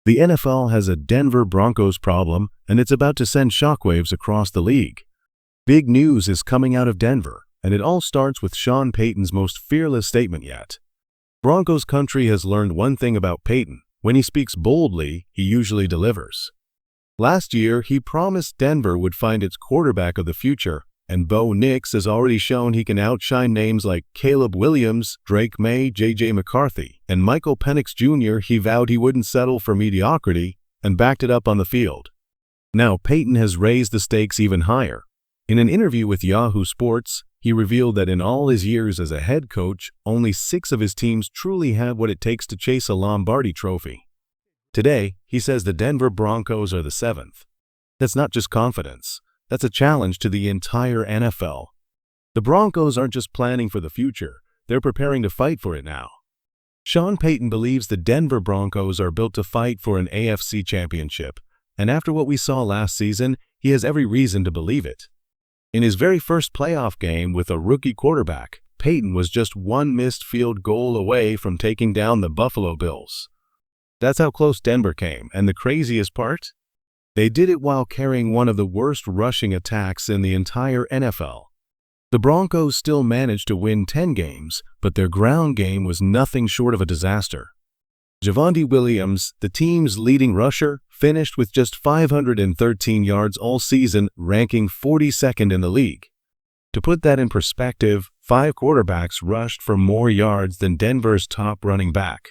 The NFL has a Denver Broncos problem, and it's about to send shockwaves across the league. Big news is coming out of Denver, and it all starts with Sean Payton's most fearless statement yet. Broncos country has learned one thing about Payton: when he speaks boldly, he usually delivers. Last year, he promised Denver would find its quarterback of the future, and Bo Nix has already shown he can outshine names like Caleb Williams, Drake May, J.J. McCarthy, and Michael Penix Jr. He vowed he wouldn't settle for mediocrity and backed it up on the field. Now Payton has raised the stakes even higher. In an interview with Yahoo Sports, he revealed that in all his years as a head coach, only 6 of his teams truly have what it takes to chase a Lombardi trophy. Today, he says the Denver Broncos are the 7th. That's not just confidence. That's a challenge to the entire NFL. The Broncos aren't just planning for the future, they're preparing to fight for it now. Sean Payton believes the Denver Broncos are built to fight for an AFC championship, and after what we saw last season, he has every reason to believe it. In his very first playoff game with a rookie quarterback, Payton was just one missed field goal away from taking down the Buffalo Bills. That's how close Denver came, and the craziest part? They did it while carrying one of the worst rushing attacks in the entire NFL. The Broncos still managed to win 10 games, but their ground game was nothing short of a disaster. Javonte Williams, the team's leading rusher, finished with just 513 yards all season, ranking 42nd in the league. To put that in perspective, 5 quarterbacks rushed for more yards than Denver's top running back.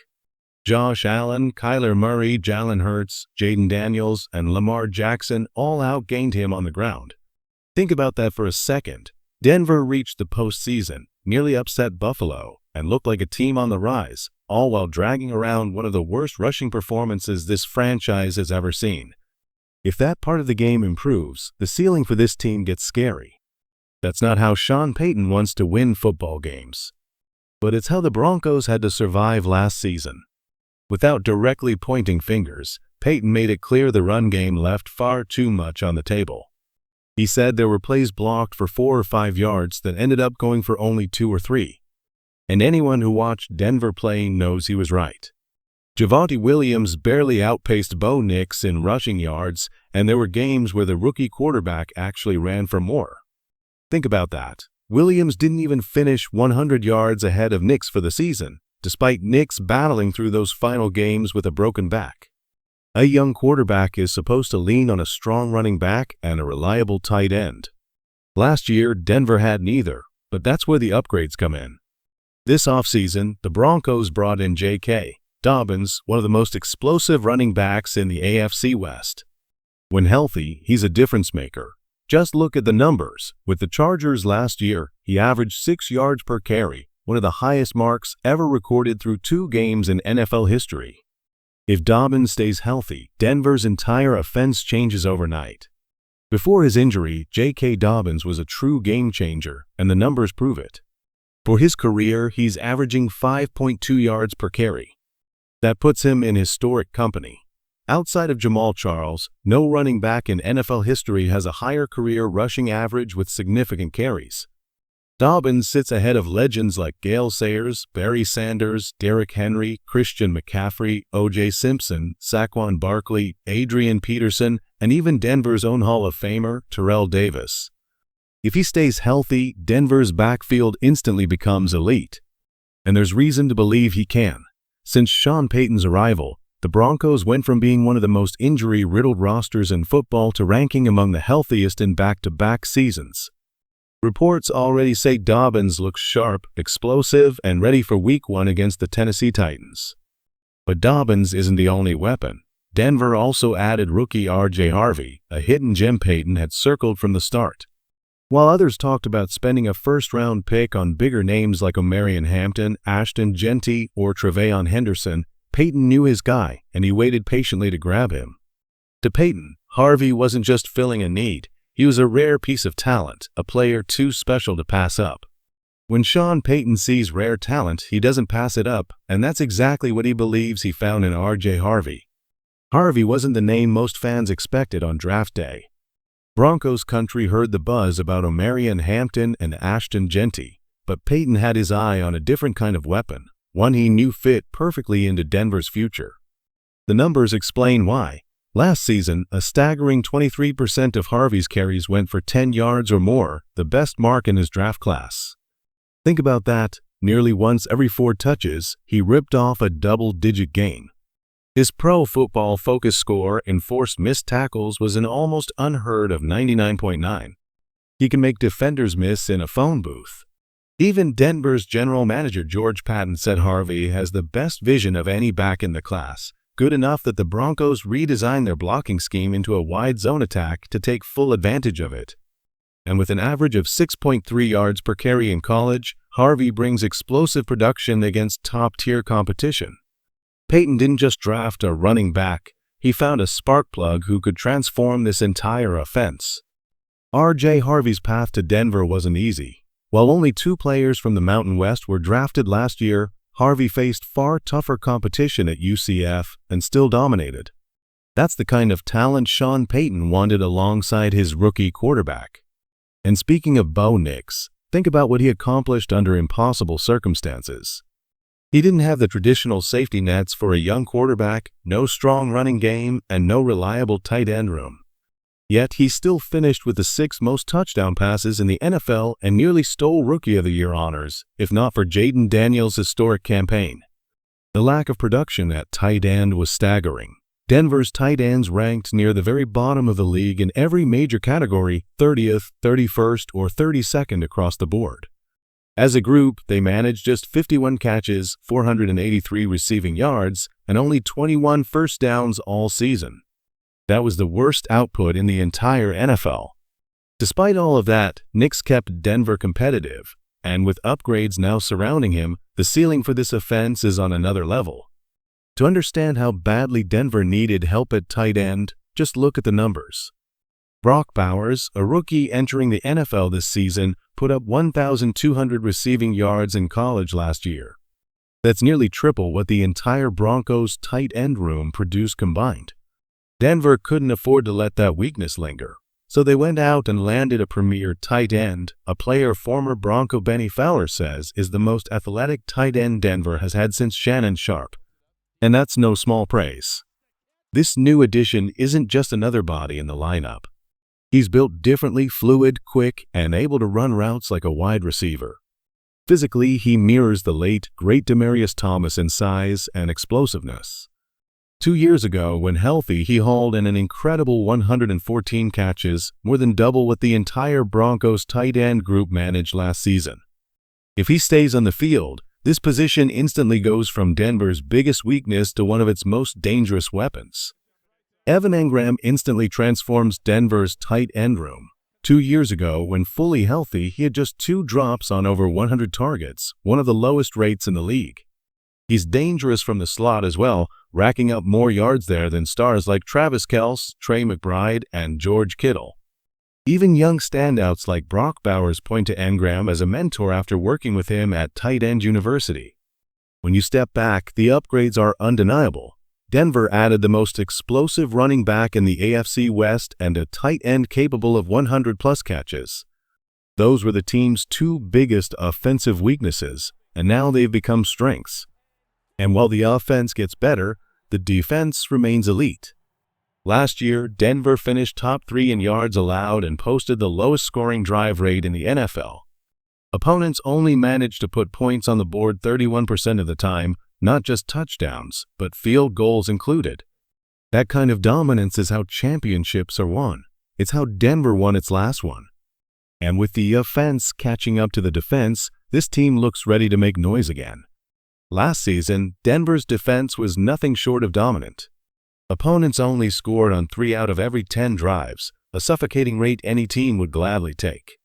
Josh Allen, Kyler Murray, Jalen Hurts, Jaden Daniels, and Lamar Jackson all outgained him on the ground. Think about that for a second. Denver reached the postseason, nearly upset Buffalo, and looked like a team on the rise, all while dragging around one of the worst rushing performances this franchise has ever seen. If that part of the game improves, the ceiling for this team gets scary. That's not how Sean Payton wants to win football games. But it's how the Broncos had to survive last season. Without directly pointing fingers, Payton made it clear the run game left far too much on the table. He said there were plays blocked for 4 or 5 yards that ended up going for only 2 or 3. And anyone who watched Denver play knows he was right. Javonte Williams barely outpaced Bo Nix in rushing yards, and there were games where the rookie quarterback actually ran for more. Think about that. Williams didn't even finish 100 yards ahead of Nix for the season, despite Nix battling through those final games with a broken back. A young quarterback is supposed to lean on a strong running back and a reliable tight end. Last year, Denver had neither, but that's where the upgrades come in. This offseason, the Broncos brought in J.K. Dobbins, one of the most explosive running backs in the AFC West. When healthy, he's a difference maker. Just look at the numbers. With the Chargers last year, he averaged 6 yards per carry, one of the highest marks ever recorded through 2 games in NFL history. If Dobbins stays healthy, Denver's entire offense changes overnight. Before his injury, J.K. Dobbins was a true game changer, and the numbers prove it. For his career, he's averaging 5.2 yards per carry. That puts him in historic company. Outside of Jamal Charles, no running back in NFL history has a higher career rushing average with significant carries. Dobbins sits ahead of legends like Gale Sayers, Barry Sanders, Derrick Henry, Christian McCaffrey, O.J. Simpson, Saquon Barkley, Adrian Peterson, and even Denver's own Hall of Famer, Terrell Davis. If he stays healthy, Denver's backfield instantly becomes elite. And there's reason to believe he can. Since Sean Payton's arrival, the Broncos went from being one of the most injury-riddled rosters in football to ranking among the healthiest in back-to-back seasons. Reports already say Dobbins looks sharp, explosive, and ready for Week 1 against the Tennessee Titans. But Dobbins isn't the only weapon. Denver also added rookie R.J. Harvey, a hidden gem Payton had circled from the start. While others talked about spending a first-round pick on bigger names like Omarion Hampton, Ashton Jeanty, or Tre'Veyon Henderson, Payton knew his guy, and he waited patiently to grab him. To Payton, Harvey wasn't just filling a need. He was a rare piece of talent, a player too special to pass up. When Sean Payton sees rare talent, he doesn't pass it up, and that's exactly what he believes he found in R.J. Harvey. Harvey wasn't the name most fans expected on draft day. Broncos country heard the buzz about Omarion Hampton and Ashton Jeanty, but Payton had his eye on a different kind of weapon, one he knew fit perfectly into Denver's future. The numbers explain why. Last season, a staggering 23% of Harvey's carries went for 10 yards or more, the best mark in his draft class. Think about that. Nearly once every 4 touches, he ripped off a double-digit gain. His Pro Football Focus score in forced missed tackles was an almost unheard of 99.9. He can make defenders miss in a phone booth. Even Denver's general manager George Patton said Harvey has the best vision of any back in the class, good enough that the Broncos redesigned their blocking scheme into a wide zone attack to take full advantage of it. And with an average of 6.3 yards per carry in college, Harvey brings explosive production against top-tier competition. Peyton didn't just draft a running back, he found a spark plug who could transform this entire offense. R.J. Harvey's path to Denver wasn't easy. While only 2 players from the Mountain West were drafted last year, Harvey faced far tougher competition at UCF and still dominated. That's the kind of talent Sean Payton wanted alongside his rookie quarterback. And speaking of Bo Nix, think about what he accomplished under impossible circumstances. He didn't have the traditional safety nets for a young quarterback, no strong running game, and no reliable tight end room. Yet he still finished with the 6th most touchdown passes in the NFL and nearly stole Rookie of the Year honors, if not for Jaden Daniels' historic campaign. The lack of production at tight end was staggering. Denver's tight ends ranked near the very bottom of the league in every major category, 30th, 31st, or 32nd across the board. As a group, they managed just 51 catches, 483 receiving yards, and only 21 first downs all season. That was the worst output in the entire NFL. Despite all of that, Nix kept Denver competitive, and with upgrades now surrounding him, the ceiling for this offense is on another level. To understand how badly Denver needed help at tight end, just look at the numbers. Brock Bowers, a rookie entering the NFL this season, put up 1,200 receiving yards in college last year. That's nearly triple what the entire Broncos tight end room produced combined. Denver couldn't afford to let that weakness linger, so they went out and landed a premier tight end, a player former Bronco Benny Fowler says is the most athletic tight end Denver has had since Shannon Sharpe. And that's no small praise. This new addition isn't just another body in the lineup. He's built differently, fluid, quick, and able to run routes like a wide receiver. Physically, he mirrors the late, great Demaryius Thomas in size and explosiveness. 2 years ago, when healthy, he hauled in an incredible 114 catches, more than double what the entire Broncos tight end group managed last season. If he stays on the field, this position instantly goes from Denver's biggest weakness to one of its most dangerous weapons. Evan Engram instantly transforms Denver's tight end room. 2 years ago, when fully healthy, he had just 2 drops on over 100 targets, one of the lowest rates in the league. He's dangerous from the slot as well, racking up more yards there than stars like Travis Kelce, Trey McBride, and George Kittle. Even young standouts like Brock Bowers point to Engram as a mentor after working with him at Tight End University. When you step back, the upgrades are undeniable. Denver added the most explosive running back in the AFC West and a tight end capable of 100-plus catches. Those were the team's 2 biggest offensive weaknesses, and now they've become strengths. And while the offense gets better, the defense remains elite. Last year, Denver finished top 3 in yards allowed and posted the lowest scoring drive rate in the NFL. Opponents only managed to put points on the board 31% of the time, not just touchdowns, but field goals included. That kind of dominance is how championships are won. It's how Denver won its last one. And with the offense catching up to the defense, this team looks ready to make noise again. Last season, Denver's defense was nothing short of dominant. Opponents only scored on 3 out of every 10 drives, a suffocating rate any team would gladly take.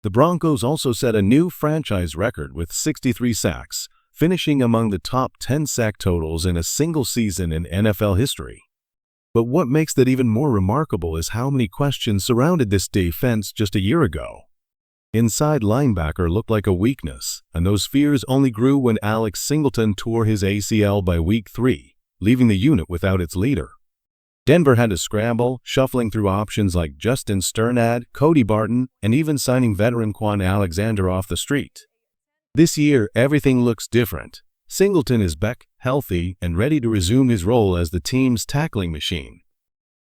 The Broncos also set a new franchise record with 63 sacks, finishing among the top 10 sack totals in a single season in NFL history. But what makes that even more remarkable is how many questions surrounded this defense just a year ago. Inside linebacker looked like a weakness, and those fears only grew when Alex Singleton tore his ACL by week 3, leaving the unit without its leader. Denver had to scramble, shuffling through options like Justin Sternad, Cody Barton, and even signing veteran Quan Alexander off the street. This year, everything looks different. Singleton is back, healthy, and ready to resume his role as the team's tackling machine.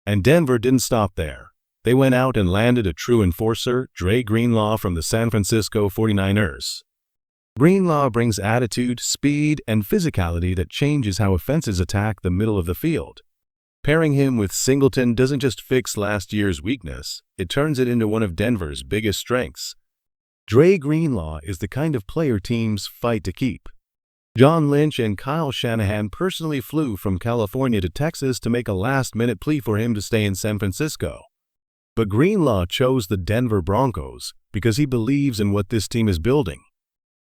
And Denver didn't stop there. They went out and landed a true enforcer, Dre Greenlaw from the San Francisco 49ers. Greenlaw brings attitude, speed, and physicality that changes how offenses attack the middle of the field. Pairing him with Singleton doesn't just fix last year's weakness, it turns it into one of Denver's biggest strengths. Dre Greenlaw is the kind of player teams fight to keep. John Lynch and Kyle Shanahan personally flew from California to Texas to make a last-minute plea for him to stay in San Francisco. But Greenlaw chose the Denver Broncos because he believes in what this team is building.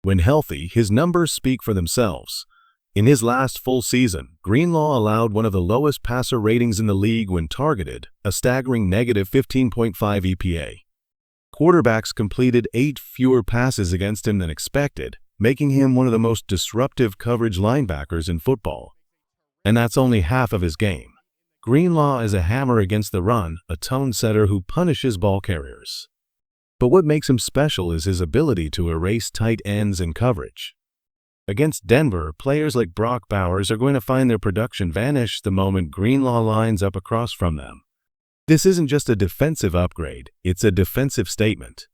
When healthy, his numbers speak for themselves. In his last full season, Greenlaw allowed one of the lowest passer ratings in the league when targeted, a staggering negative 15.5 EPA. Quarterbacks completed 8 fewer passes against him than expected, making him one of the most disruptive coverage linebackers in football. And that's only half of his game. Greenlaw is a hammer against the run, a tone setter who punishes ball carriers. But what makes him special is his ability to erase tight ends in coverage. Against Denver, players like Brock Bowers are going to find their production vanish the moment Greenlaw lines up across from them. This isn't just a defensive upgrade, it's a defensive statement.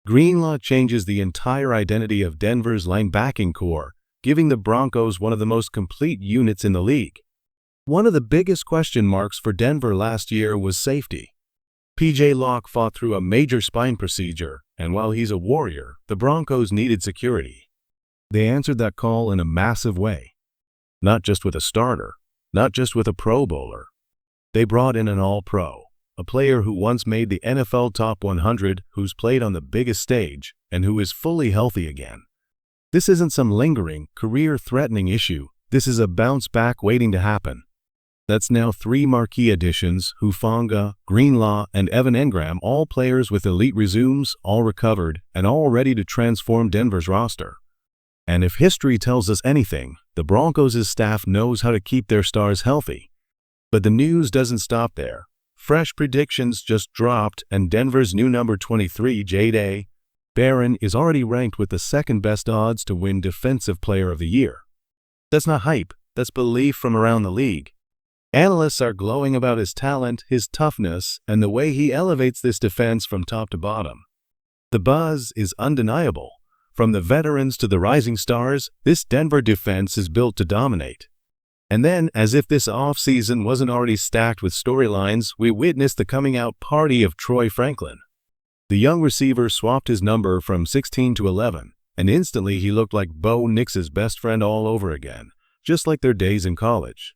Greenlaw changes the entire identity of Denver's linebacking core, giving the Broncos one of the most complete units in the league. One of the biggest question marks for Denver last year was safety. P.J. Locke fought through a major spine procedure, and while he's a warrior, the Broncos needed security. They answered that call in a massive way. Not just with a starter, not just with a Pro Bowler. They brought in an All-Pro, a player who once made the NFL Top 100, who's played on the biggest stage, and who is fully healthy again. This isn't some lingering, career-threatening issue. This is a bounce back waiting to happen. That's now 3 marquee additions: Hufanga, Greenlaw, and Evan Engram, all players with elite resumes, all recovered, and all ready to transform Denver's roster. And if history tells us anything, the Broncos' staff knows how to keep their stars healthy. But the news doesn't stop there. Fresh predictions just dropped, and Denver's new number 23, Jahdae Barron, is already ranked with the second-best odds to win Defensive Player of the Year. That's not hype, that's belief from around the league. Analysts are glowing about his talent, his toughness, and the way he elevates this defense from top to bottom. The buzz is undeniable. From the veterans to the rising stars, this Denver defense is built to dominate. And then, as if this offseason wasn't already stacked with storylines, we witnessed the coming-out party of Troy Franklin. The young receiver swapped his number from 16 to 11, and instantly he looked like Bo Nix's best friend all over again, just like their days in college.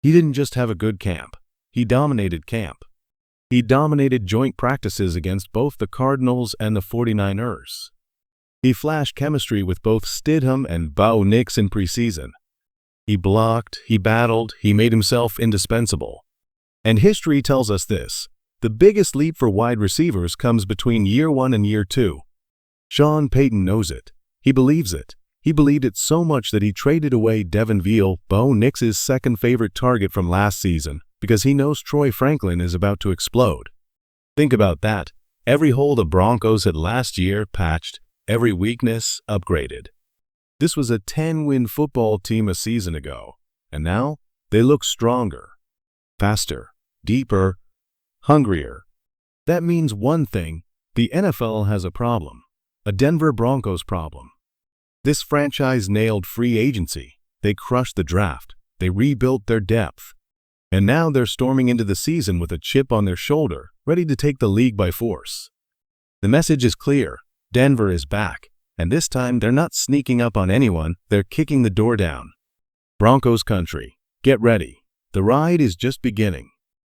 He didn't just have a good camp. He dominated camp. He dominated joint practices against both the Cardinals and the 49ers. He flashed chemistry with both Stidham and Bo Nix in preseason. He blocked, he battled, he made himself indispensable. And history tells us this: the biggest leap for wide receivers comes between year 1 and year 2. Sean Payton knows it. He believes it. He believed it so much that he traded away Devin Veal, Bo Nix's second-favorite target from last season, because he knows Troy Franklin is about to explode. Think about that. Every hole the Broncos had last year patched, every weakness upgraded. This was a 10-win football team a season ago, and now they look stronger, faster, deeper, hungrier. That means one thing: the NFL has a problem, a Denver Broncos problem. This franchise nailed free agency, they crushed the draft, they rebuilt their depth, and now they're storming into the season with a chip on their shoulder, ready to take the league by force. The message is clear: Denver is back, and this time they're not sneaking up on anyone, they're kicking the door down. Broncos country, get ready. The ride is just beginning.